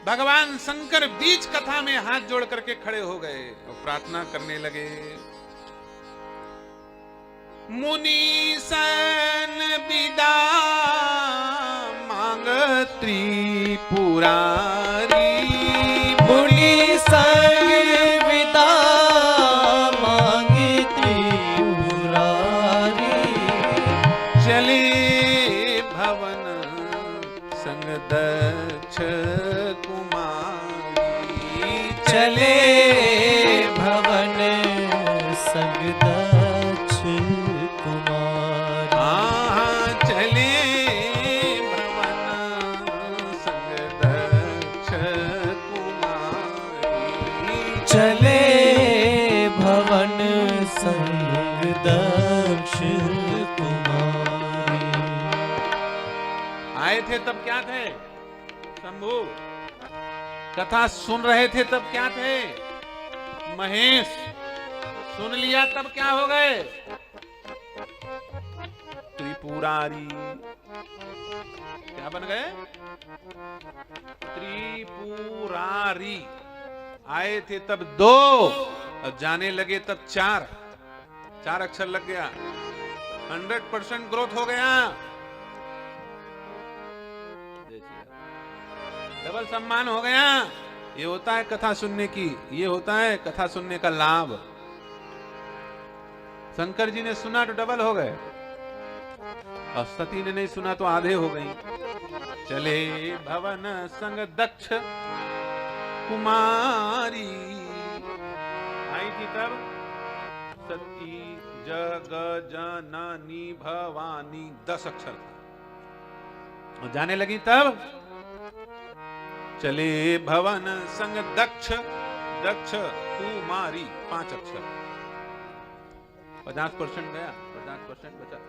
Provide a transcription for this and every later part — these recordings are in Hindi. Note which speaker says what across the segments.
Speaker 1: भगवान शंकर बीच कथा में हाथ जोड़ करके खड़े हो गए और प्रार्थना करने लगे। मुनीसन विदा मांग त्रिपुरारी,
Speaker 2: मुनीसन विदा मांगी त्रिपुरारी,
Speaker 1: चले भवन संग दक्ष कुमारी,
Speaker 2: चले भवन संग दक्ष कुमारी।
Speaker 1: चले भवन संग दक्ष कुमारी,
Speaker 2: चले भवन संग दक्ष कुमारी।
Speaker 1: आए थे तब क्या थे शंभू? कथा सुन रहे थे तब क्या थे महेश? सुन लिया तब क्या हो गए? त्रिपुरारी। क्या बन गए? त्रिपुरारी। आए थे तब 2 और जाने लगे तब 4 अक्षर लग गया। 100% ग्रोथ हो गया। डबल सम्मान हो गया। ये होता है कथा सुनने की, ये होता है कथा सुनने का लाभ। शंकर जी ने सुना तो डबल हो गए और सती ने नहीं सुना तो आधे हो गई। चले भवन संग दक्ष कुमारी। आई थी तब सती जग जननी भवानी 10 अक्षर था और जाने लगी तब चले भवन संग दक्ष कुमारी 5 अक्षर। 50% गया, 50% बचा,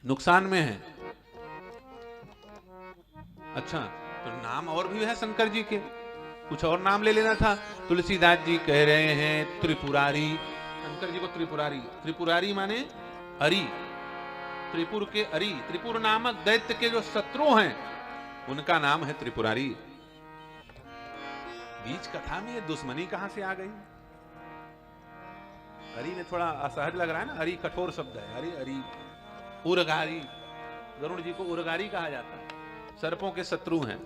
Speaker 1: नुकसान में है। अच्छा तो नाम और भी है शंकर जी के, कुछ और नाम ले लेना था। तुलसीदास जी कह रहे हैं त्रिपुरारी। शंकर जी को त्रिपुरारी, त्रिपुरारी माने अरि, त्रिपुर के अरि, त्रिपुर नामक दैत्य के जो शत्रु हैं उनका नाम है त्रिपुरारी। बीच कथा में ये दुश्मनी कहां से आ गई? हरि में थोड़ा असहज लग रहा है ना, हरि कठोर शब्द है। हरि हरि उरगारी, गरुड़ जी को उरगारी कहा जाता है, सर्पों के शत्रु हैं।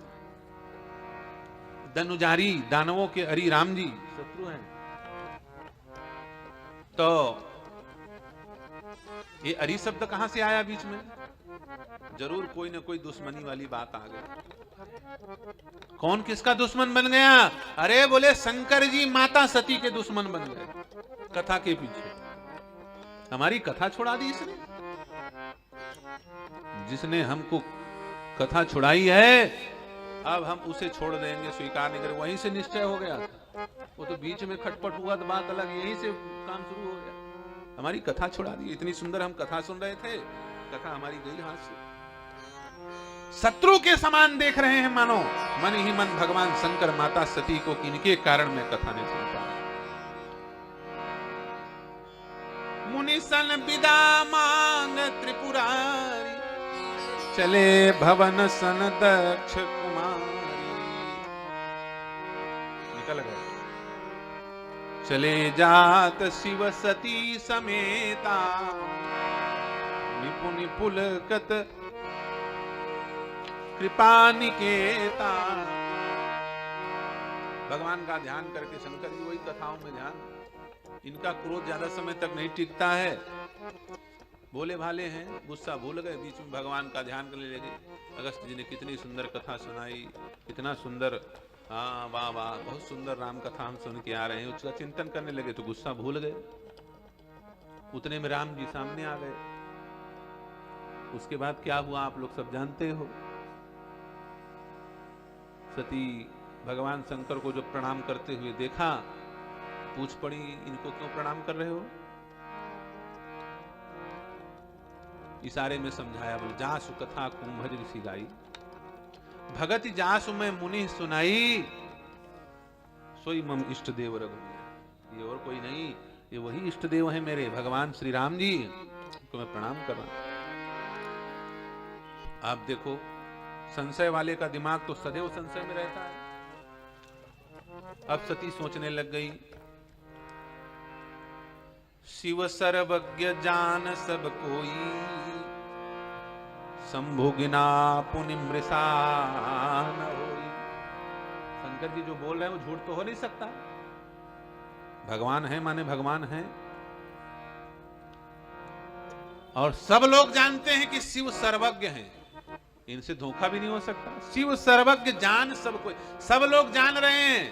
Speaker 1: धनुजारी, दानवों के हरि राम जी शत्रु हैं। तो ये हरि शब्द कहां से आया बीच में? जरूर कोई ना कोई दुश्मनी वाली बात आ गई। कौन किसका दुश्मन बन गया? अरे बोले शंकर जी माता सती के दुश्मन बन गए कथा के पीछे। हमारी कथा छुड़ा दी इसने। जिसने हमको कथा छुड़ाई है अब हम उसे छोड़ देंगे, स्वीकार नहीं करेंगे। वहीं से निश्चय हो गया था। वो तो बीच में खटपट हुआ तो बात अलग, यहीं से काम शुरू हो गया। हमारी कथा छुड़ा दी। इतनी सुंदर हम कथा सुन रहे थे, कथा हमारी गई हाथ से। शत्रु के समान देख रहे हैं मानो। मन ही मन भगवान शंकर माता सती को किनके कारण में कथा नहीं सुन पा। मुनिसन विदा मांग त्रिपुरारी, चले भवन सन दक्ष कुमारी। निकल गए। चले जात शिव सती समेता, निपुण पुलकत कृपा निकेता। भगवान का ध्यान करके शंकर जी वही कथाओं में ध्यान। इनका क्रोध ज्यादा समय तक नहीं टिकता है। भोले भाले हैं, गुस्सा भूल गए, बीच में भगवान का ध्यान करने लगे। अगस्त जी ने कितनी सुंदर कथा सुनाई, कितना सुंदर, हाँ वाह वाह, बहुत सुंदर राम कथा हम सुन के आ रहे हैं। उसका चिंतन करने लगे तो गुस्सा भूल गए। उतने में राम जी सामने आ गए। उसके बाद क्या हुआ आप लोग सब जानते हो। सती भगवान शंकर को जो प्रणाम करते हुए देखा, पूछ पड़ी इनको क्यों प्रणाम कर रहे हो? इशारे में समझाया, बोले जासु कथा कुंभज ऋषि गाई, भगत जासु में मुनि सुनाई, सोई मम इष्ट देव रघुवीर। ये और कोई नहीं, ये वही इष्ट देव है मेरे भगवान श्री राम जी, उनको मैं प्रणाम कर रहा हूं। आप देखो संशय वाले का दिमाग तो सदैव संशय में रहता है। अब सती सोचने लग गई, शिव सर्वज्ञ जान सब कोई, शंभु गिना पुनि मृषा न होई। शंकर जी जो बोल रहे हैं वो झूठ तो हो नहीं सकता। भगवान है माने भगवान है, और सब लोग जानते हैं कि शिव सर्वज्ञ हैं, इनसे धोखा भी नहीं हो सकता। शिव सर्वज्ञ जान सब कोई, सब लोग जान रहे हैं।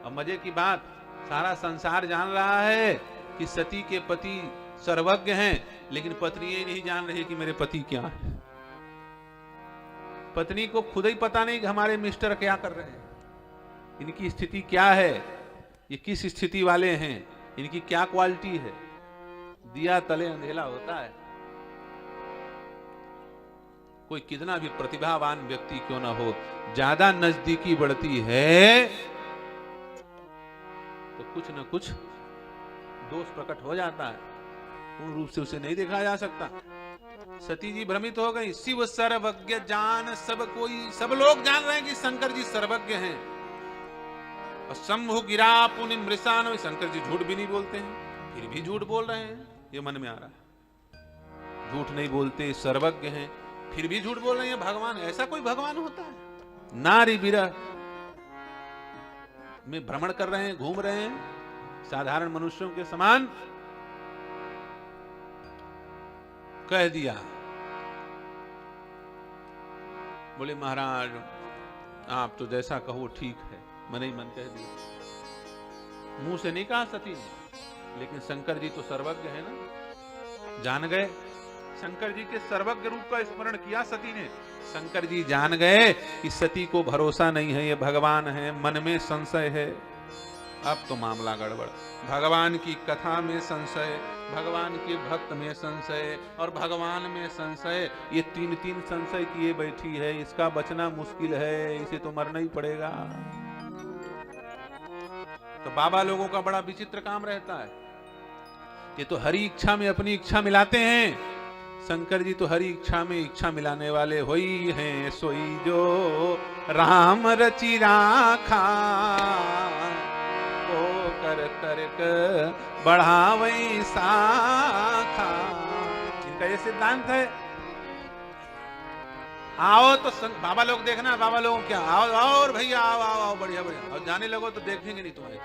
Speaker 1: अब मजे की बात, सारा संसार जान रहा है कि सती के पति सर्वज्ञ हैं, लेकिन पत्नी ये नहीं जान रही कि मेरे पति क्या है। पत्नी को खुद ही पता नहीं कि हमारे मिस्टर क्या कर रहे हैं, इनकी स्थिति क्या है, ये किस स्थिति वाले हैं, इनकी क्या क्वालिटी है। दिया तले अंधेला होता है। कोई कितना भी प्रतिभावान व्यक्ति क्यों ना हो, ज्यादा नजदीकी बढ़ती है तो कुछ न कुछ दोष प्रकट हो जाता है, पूर्ण रूप से उसे नहीं देखा जा सकता। सती जी भ्रमित हो गई। शिव सर्वज्ञ जान सब कोई, सब लोग जान रहे हैं कि शंकर जी सर्वज्ञ हैं। और शंभु गिरा पुनि मृषा न, शंकर जी झूठ भी नहीं बोलते हैं, फिर भी झूठ बोल रहे हैं, ये मन में आ रहा है। झूठ नहीं बोलते, सर्वज्ञ हैं, फिर भी झूठ बोल रहे हैं। भगवान, ऐसा कोई भगवान होता है? नारी विरह में भ्रमण कर रहे हैं, घूम रहे हैं साधारण मनुष्यों के समान। कह दिया, बोले महाराज आप तो जैसा कहो ठीक है, मन ही मन कह दिया। मुंह से नहीं कहा सती ने, लेकिन शंकर जी तो सर्वज्ञ है ना, जान गए। शंकर जी के सर्वज्ञ रूप का स्मरण किया सती ने। शंकर जी जान गए कि सती को भरोसा नहीं है, ये भगवान है, मन में संशय है। अब तो मामला गड़बड़। भगवान की कथा में संशय, भगवान के भक्त में संशय और भगवान में संशय, ये तीन तीन संशय किए बैठी है। इसका बचना मुश्किल है, इसे तो मरना ही पड़ेगा। तो बाबा लोगों का बड़ा विचित्र काम रहता है, ये तो हरी इच्छा में अपनी इच्छा मिलाते हैं। शंकर जी तो हरी इच्छा में इच्छा मिलाने वाले होई हैं। सोई जो राम रचि राखा, ओ कर तर्क बढ़ावई साखा। इनका ये सिद्धांत है। आओ तो बाबा लोग देखना, बाबा लोग क्या, आओ और भैया आओ आओ आओ, बढ़िया बढ़िया। और जाने लगो तो देखेंगे नहीं तुम्हारे।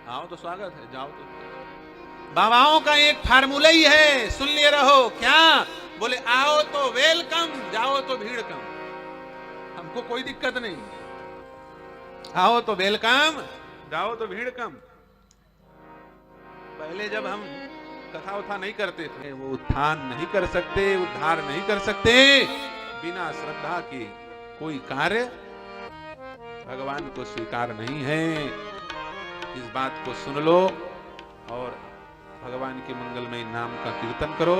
Speaker 1: आओ तो स्वागत है, जाओ तो। बाबाओं का एक फार्मूला ही है, सुन लिए रहो। क्या? बोले आओ तो वेलकम, जाओ तो भीड़ कम। हमको कोई दिक्कत नहीं, आओ तो वेलकम, जाओ तो भीड़ कम। पहले जब हम कथा उथा नहीं करते थे, वो उत्थान नहीं कर सकते, उद्धार नहीं कर सकते। बिना श्रद्धा के कोई कार्य भगवान को स्वीकार नहीं है। इस बात को सुन लो और भगवान के मंगलमय नाम का कीर्तन करो।